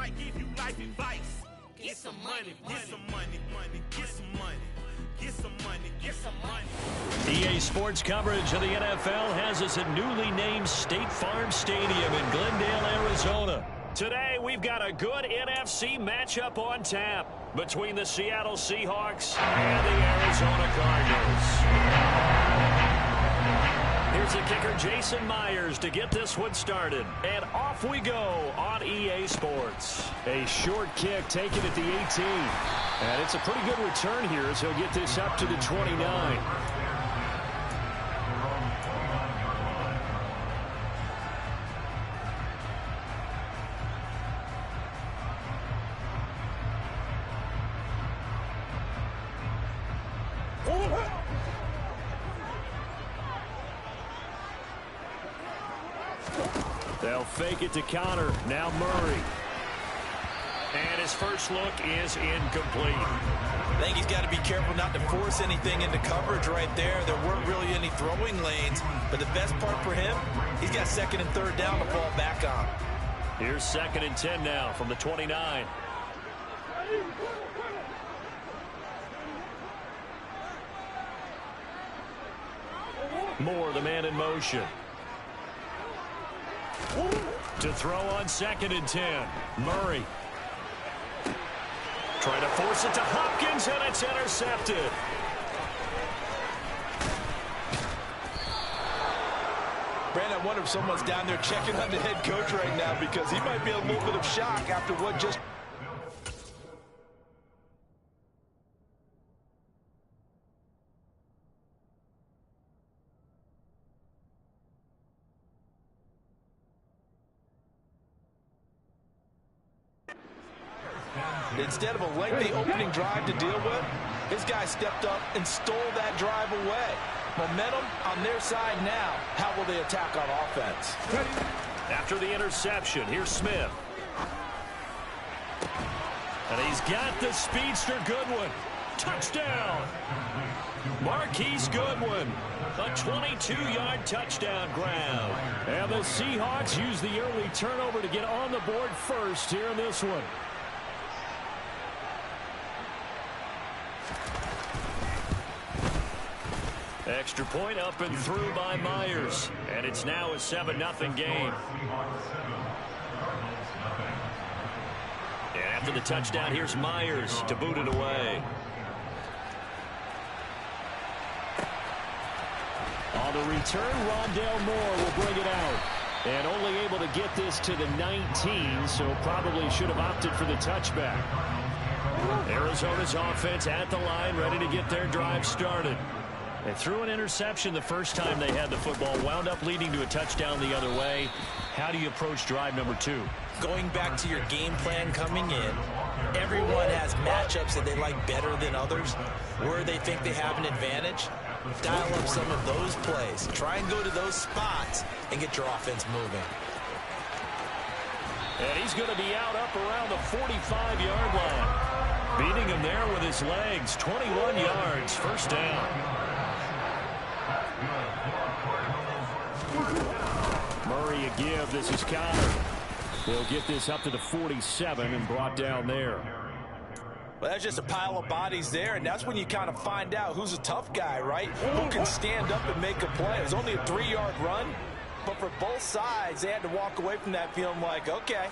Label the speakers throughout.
Speaker 1: might give you life advice. Get some money, get some money, get some money. Get some money, get some money.
Speaker 2: EA Sports coverage of the NFL has us at newly named State Farm Stadium in Glendale, Arizona. Today, we've got a good NFC matchup on tap between the Seattle Seahawks and the Arizona Cardinals. Here's the kicker, Jason Myers, to get this one started. And off we go on EA Sports. A short kick taken at the 18. And it's a pretty good return here as he'll get this up to the 29. They'll fake it to Connor. Now Murray. And his first look is incomplete.
Speaker 3: I think he's got to be careful not to force anything into coverage right there. There weren't really any throwing lanes. But the best part for him, he's got second and third down to fall back on.
Speaker 2: Here's 2nd and 10 now from the 29. Moore, the man in motion. To throw on 2nd and 10. Murray. Trying to force it to Hopkins, and it's intercepted.
Speaker 3: Brandon, I wonder if someone's down there checking on the head coach right now because he might be a little bit of shock after what just... Instead of a lengthy opening drive to deal with, his guy stepped up and stole that drive away. Momentum on their side now. How will they attack on offense?
Speaker 2: After the interception, here's Smith. And he's got the speedster Goodwin. Touchdown! Marquise Goodwin. A 22-yard touchdown grab. And the Seahawks use the early turnover to get on the board first here in this one. Extra point up and through by Myers. And it's now a 7-0 game. And after the touchdown, here's Myers to boot it away. On the return, Rondale Moore will bring it out. And only able to get this to the 19, so probably should have opted for the touchback. Arizona's offense at the line, ready to get their drive started. They threw an interception the first time they had the football, wound up leading to a touchdown the other way. How do you approach drive number 2?
Speaker 3: Going back to your game plan coming in, everyone has matchups that they like better than others, where they think they have an advantage. Dial up some of those plays. Try and go to those spots and get your offense moving.
Speaker 2: And he's going to be out up around the 45-yard line. Beating him there with his legs. 21 yards, first down. Murray a give. This is Connor. They'll get this up to the 47 and brought down there.
Speaker 3: Well, that's just a pile of bodies there, and that's when you kind of find out who's a tough guy, right? Who can stand up and make a play. It was only a 3-yard run, but for both sides, they had to walk away from that feeling like, okay,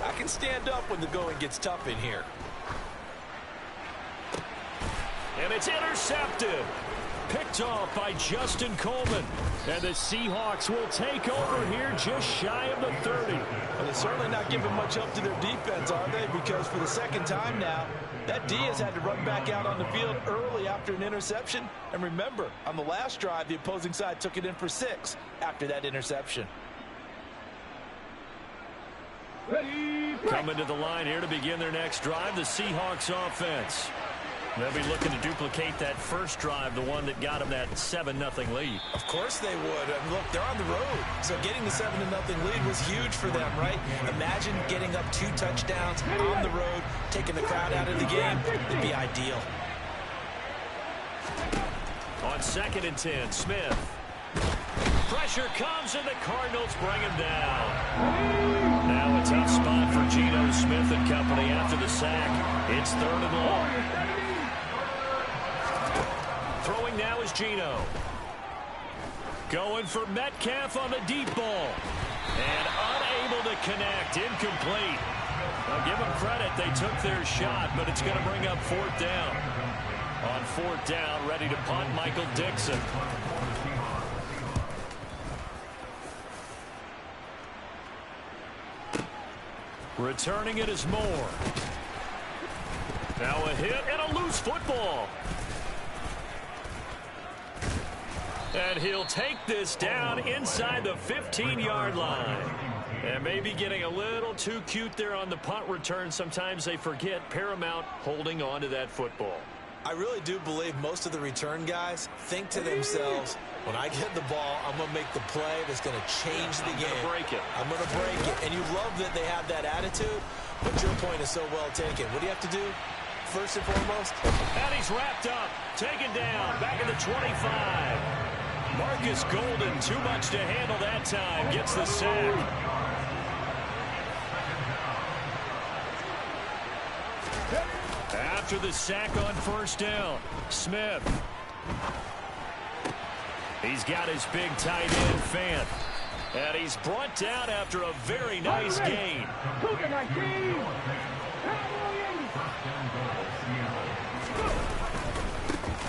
Speaker 3: I can stand up when the going gets tough in here.
Speaker 2: And it's intercepted. Picked off by Justin Coleman. And the Seahawks will take over here just shy of the 30.
Speaker 3: Well, they're certainly not giving much up to their defense, are they? Because for the second time now, that D has had to run back out on the field early after an interception. And remember, on the last drive, the opposing side took it in for 6 after that interception.
Speaker 2: Coming to the line here to begin their next drive, the Seahawks offense. They'll be looking to duplicate that first drive, the one that got them that 7-0 lead.
Speaker 3: Of course they would. I mean, look, they're on the road. So getting the 7-0 lead was huge for them, right? Imagine getting up 2 touchdowns on the road, taking the crowd out of the game. It'd be ideal.
Speaker 2: On 2nd and 10, Smith. Pressure comes, and the Cardinals bring him down. Now a tough spot for Geno Smith and It's 3rd and long. Throwing now is Geno. Going for Metcalf on the deep ball. And unable to connect. Incomplete. Now give them credit. They took their shot, but it's going to bring up 4th down. On 4th down, ready to punt, Michael Dixon. Returning it is Moore. Now a hit and a loose football. And he'll take this down inside the 15-yard line. And maybe getting a little too cute there on the punt return. Sometimes they forget paramount holding on to that football.
Speaker 3: I really do believe most of the return guys think to themselves, when I get the ball, I'm going to make the play that's going to change the game.
Speaker 2: I'm going to break it.
Speaker 3: I'm going to break it. And you love that they have that attitude, but your point is so well taken. What do you have to do? First and foremost.
Speaker 2: And he's wrapped up. Taken down. Back at the 25. Marcus Golden, too much to handle that time. Gets the sack. After the sack on 1st down, Smith. He's got his big tight end, Fant. And he's brought down after a very nice gain.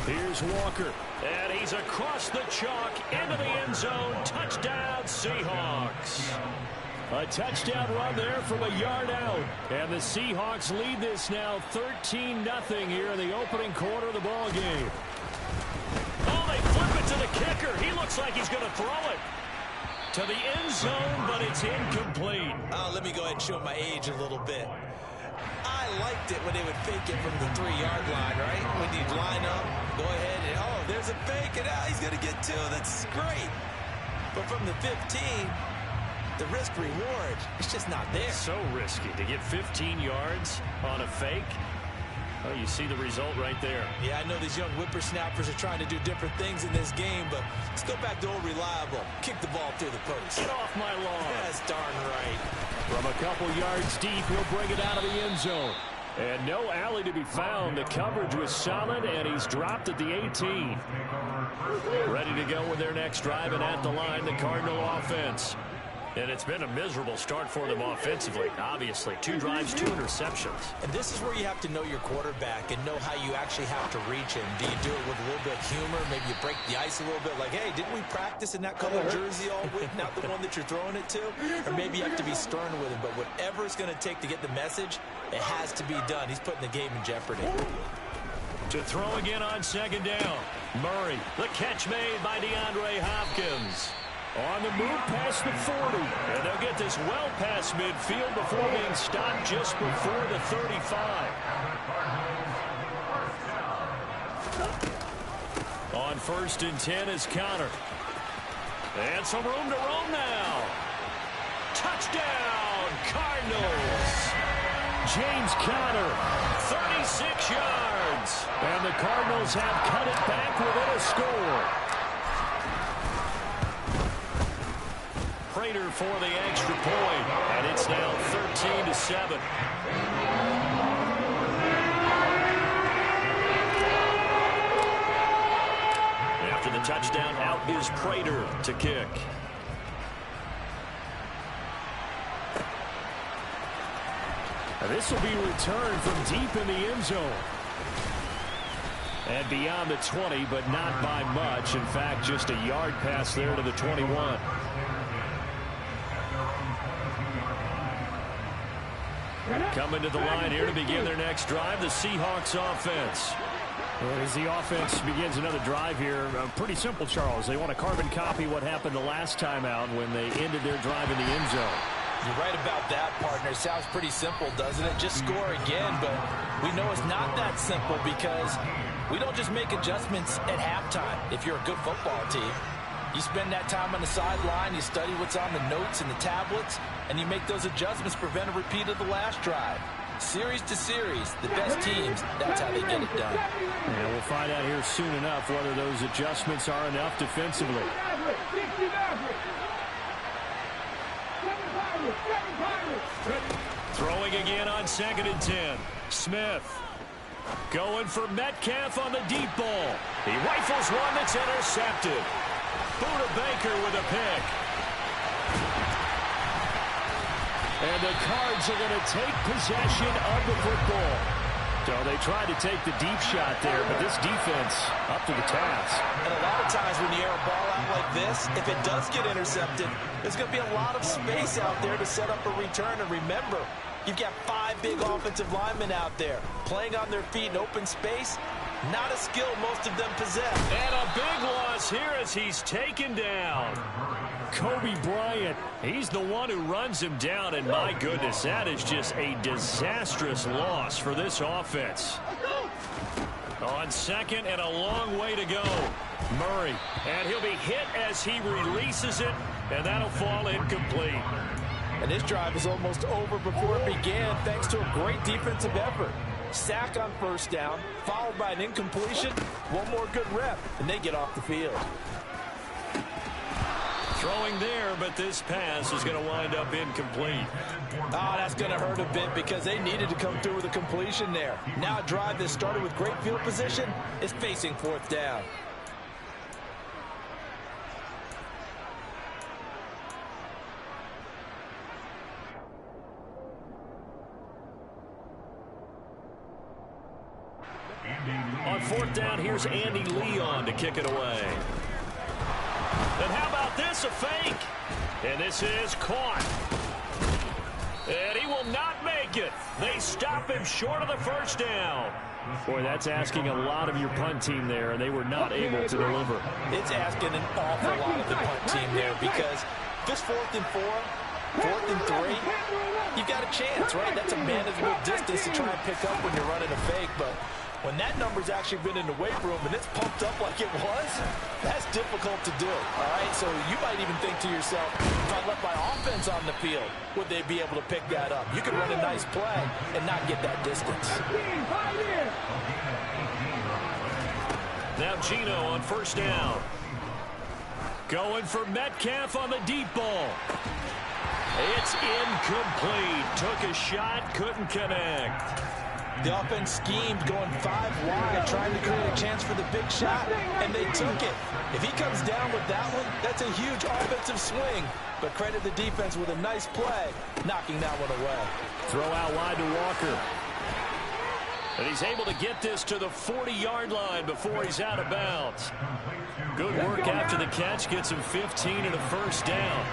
Speaker 2: Here's Walker. And he's across the chalk into the end zone. Touchdown, Seahawks. A touchdown run there from a yard out. And the Seahawks lead this now 13-0 here in the opening quarter of the ball game. Oh, they flip it to the kicker. He looks like he's going to throw it to the end zone, but it's incomplete.
Speaker 3: Let me go ahead and show my age a little bit. I liked it when they would fake it from the 3-yard line, right? When you'd line up, go ahead and, oh, there's a fake, and now he's going to get 2. That's great. But from the 15, the risk-reward, it's just not there.
Speaker 2: So risky to get 15 yards on a fake. Oh, you see the result right there.
Speaker 3: Yeah, I know these young whippersnappers are trying to do different things in this game, but let's go back to old reliable. Kick the ball through the post.
Speaker 2: Get off my lawn.
Speaker 3: That's darn right.
Speaker 2: From a couple yards deep, he'll bring it out of the end zone. And no alley to be found. The coverage was solid, and he's dropped at the 18. Ready to go with their next drive, and at the line, the Cardinal offense. And it's been a miserable start for them offensively. Obviously, 2 drives, 2 interceptions.
Speaker 3: And this is where you have to know your quarterback and know how you actually have to reach him. Do you do it with a little bit of humor? Maybe you break the ice a little bit like, hey, didn't we practice in that colored jersey all week? Not the one that you're throwing it to? Or maybe you have to be stern with him. But whatever it's going to take to get the message, it has to be done. He's putting the game in jeopardy.
Speaker 2: To throw again on 2nd down. Murray, the catch made by DeAndre Hopkins. On the move past the 40. And they'll get this well past midfield before being stopped just before the 35. On 1st and 10 is Connor. And some room to roam now. Touchdown, Cardinals. James Conner, 36 yards. And the Cardinals have cut it back within a score. Prater for the extra point, and it's now 13-7. After the touchdown, out is Prater to kick. And this will be returned from deep in the end zone. And beyond the 20, but not by much. In fact, just a yard pass there to the 21. Coming to the line here to begin their next drive, the Seahawks offense. Well, as the offense begins another drive here, pretty simple, Charles. They want to carbon copy what happened the last time out when they ended their drive in the end zone.
Speaker 3: You're right about that, partner. Sounds pretty simple, doesn't it? Just score again, but we know it's not that simple because we don't just make adjustments at halftime if you're a good football team. You spend that time on the sideline, you study what's on the notes and the tablets, and you make those adjustments to prevent a repeat of the last drive. Series to series, the best teams, that's how they get it done.
Speaker 2: And we'll find out here soon enough whether those adjustments are enough defensively. Throwing again on 2nd and 10. Smith going for Metcalf on the deep ball. He rifles one that's intercepted. Buda Baker with a pick. And the Cards are going to take possession of the football. So they tried to take the deep shot there, but this defense up to the task.
Speaker 3: And a lot of times when you air a ball out like this, if it does get intercepted, there's going to be a lot of space out there to set up a return. And remember, you've got 5 big offensive linemen out there playing on their feet in open space. Not a skill most of them possess.
Speaker 2: And a big loss here as he's taken down. Kobe Bryant, he's the one who runs him down, and my goodness, that is just a disastrous loss for this offense. On 2nd and a long way to go. Murray, and he'll be hit as he releases it, and that'll fall incomplete.
Speaker 3: And this drive is almost over before it began thanks to a great defensive effort. Sack on 1st down, followed by an incompletion. One more good rep, and they get off the field.
Speaker 2: Throwing there, but this pass is going to wind up incomplete.
Speaker 3: Oh, that's going to hurt a bit because they needed to come through with a completion there. Now a drive that started with great field position is facing 4th down.
Speaker 2: On 4th down, here's Andy Leon to kick it away. And how about this, a fake? And this is caught. And he will not make it. They stop him short of the 1st down. Boy, that's asking a lot of your punt team there, and they were not able to deliver.
Speaker 3: It's asking an awful lot of the punt team there because this 4th and 4, 4th and 3, you've got a chance, right? That's a manageable distance to try and pick up when you're running a fake, but when that number's actually been in the weight room and it's pumped up like it was, that's difficult to do, all right? So you might even think to yourself, if I left my offense on the field, would they be able to pick that up? You could run a nice play and not get that distance.
Speaker 2: Now Gino on 1st down. Going for Metcalf on the deep ball. It's incomplete. Took a shot, couldn't connect.
Speaker 3: The offense schemed going 5 wide, trying to create a chance for the big shot, and they took it. If he comes down with that one, that's a huge offensive swing. But credit the defense with a nice play, knocking that one away.
Speaker 2: Throw out wide to Walker. And he's able to get this to the 40-yard line before he's out of bounds. Good work after the catch, gets him 15 and a 1st down.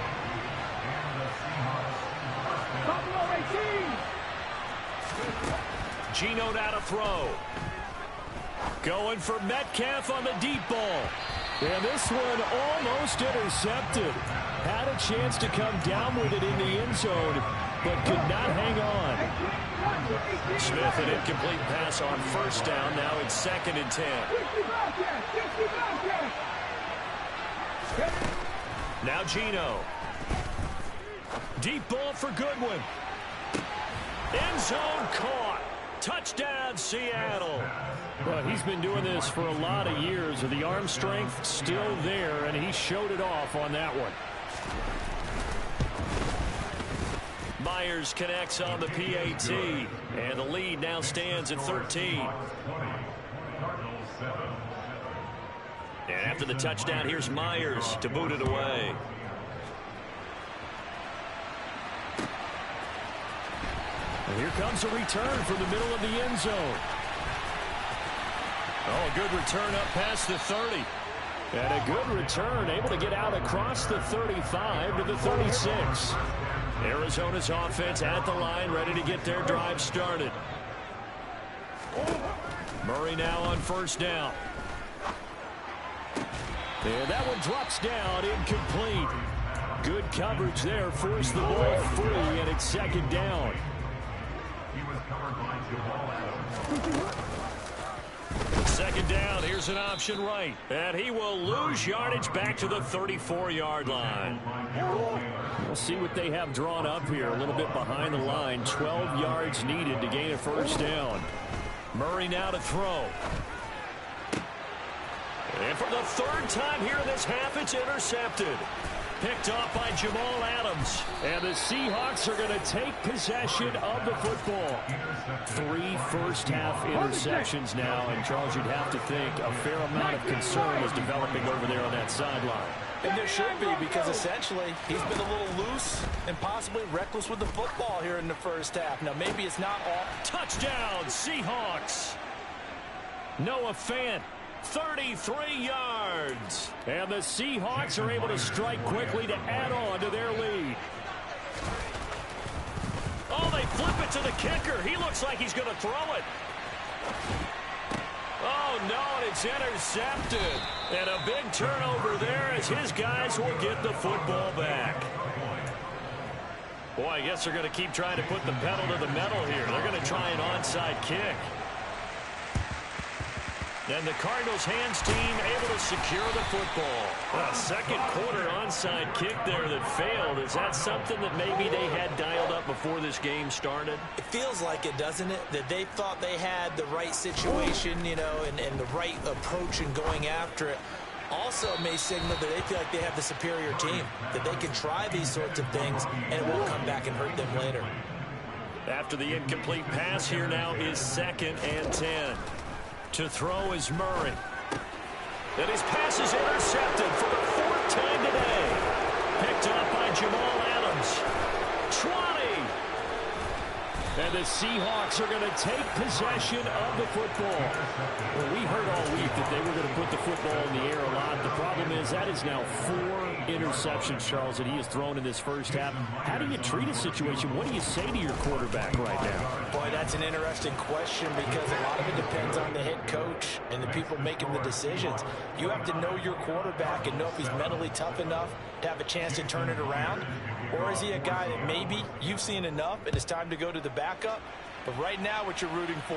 Speaker 2: Gino now to throw. Going for Metcalf on the deep ball. And this one almost intercepted. Had a chance to come down with it in the end zone, but could not hang on. Smith, an incomplete pass on 1st down. Now it's 2nd and 10. Now Gino. Deep ball for Goodwin. End zone caught. Touchdown, Seattle. Well, he's been doing this for a lot of years. The arm strength still there, and he showed it off on that one. Myers connects on the PAT, and the lead now stands at 13. And after the touchdown, here's Myers to boot it away. And here comes a return from the middle of the end zone. Oh, a good return up past the 30. And a good return, able to get out across the 35 to the 36. Arizona's offense at the line, ready to get their drive started. Murray now on 1st down. And that one drops down, incomplete. Good coverage there, forced the ball free, and it's 2nd down. 2nd down, here's an option right. And he will lose yardage back to the 34-yard line. We'll see what they have drawn up here. A little bit behind the line. 12 yards needed to gain a 1st down. Murray now to throw. And for the 3rd time here in this half, it's intercepted. Picked off by Jamal Adams. And the Seahawks are going to take possession of the football. 3 first-half interceptions now. And, Charles, you'd have to think a fair amount of concern is developing over there on that sideline.
Speaker 3: And there should be, because essentially he's been a little loose and possibly reckless with the football here in the first half. Now, maybe it's not all.
Speaker 2: Touchdown, Seahawks. Noah Fant. 33 yards. And the Seahawks are able to strike quickly to add on to their lead. Oh, they flip it to the kicker. He looks like he's going to throw it. Oh, no, and it's intercepted. And a big turnover there as his guys will get the football back. Boy, I guess they're going to keep trying to put the pedal to the metal here. They're going to try an onside kick. And the Cardinals hands team able to secure the football. A second quarter onside kick there that failed. Is that something that maybe they had dialed up before this game started?
Speaker 3: It feels like it, doesn't it? That they thought they had the right situation, you know, and the right approach in going after it. Also may signal that they feel like they have the superior team, that they can try these sorts of things and it won't come back and hurt them later.
Speaker 2: After the incomplete pass, here now is 2nd and 10. To throw is Murray. And his pass is intercepted for the 4th time today. Picked up by Jamal Adams. 20. And the Seahawks are going to take possession of the football. Well, we heard all week that they were going to put the football in the air a lot. The problem is that is now 4 interceptions, Charles, that he has thrown in this first half. How do you treat a situation? What do you say to your quarterback right now?
Speaker 3: Boy, that's an interesting question because a lot of it depends on the head coach and the people making the decisions. You have to know your quarterback and know if he's mentally tough enough to have a chance to turn it around. Or is he a guy that maybe you've seen enough and it's time to go to the backup? But right now what you're rooting for